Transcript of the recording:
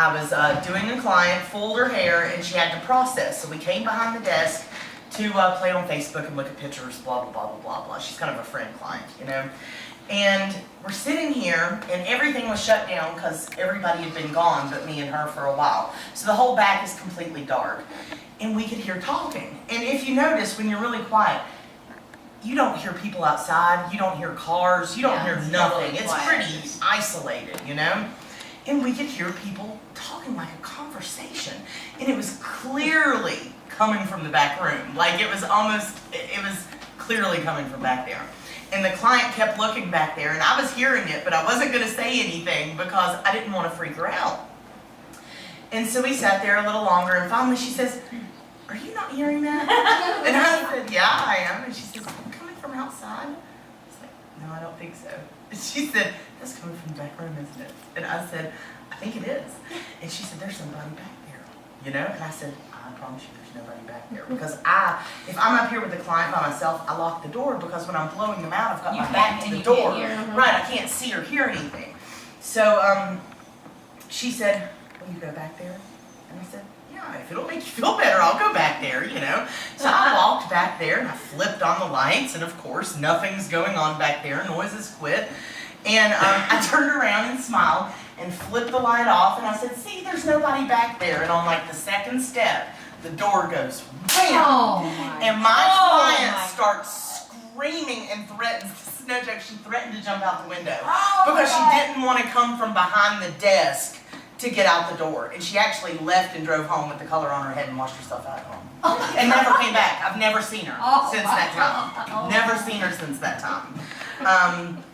I was doing a client, fooled her hair, and she had to process. So we came behind the desk to play on Facebook and look at pictures, blah, blah, blah, blah, blah, blah. She's kind of a friend client, you know. And we're sitting here, and everything was shut down because everybody had been gone but me and her for a while. So the whole back is completely dark. And we could hear talking. And if you notice, when you're really quiet, you don't hear people outside, you don't hear cars, you don't hear nothing. It's pretty isolated, you know? And we could hear people talking like a conversation. And it was clearly coming from the back room. Like it was clearly coming from back there. And the client kept looking back there, and I was hearing it, but I wasn't going to say anything because I didn't want to freak her out. And so we sat there a little longer, and finally she says, "Are you not hearing that?" And I said, "Yeah, I am." And she says, "Coming from outside?" I was like, "No, I don't think so." And she said, "That's coming from the back room, isn't it?" And I said, "I think it is." And she said, "There's somebody back there, you know?" And I said, "I promise you there's nobody back there." Because if I'm up here with the client by myself, I lock the door because when I'm blowing them out, I've got my back to the door. Right, I can't see or hear anything. So she said, "Will you go back there?" And I said, "Yeah, if it'll make you feel better, I'll go back there, you know." So I walked back there and I flipped on the lights, and of course nothing's going on back there, noises quit. And I turned around and smiled and flipped the light off, and I said, "See, there's nobody back there." And on like the second step, the door goes wham! Oh And my client starts screaming and threatens, this is no joke, she threatened to jump out the window because she didn't want to come from behind the desk to get out the door. And she actually left and drove home with the color on her head and washed herself out at home. And never came back. I've never seen her since that time. Never seen her since that time.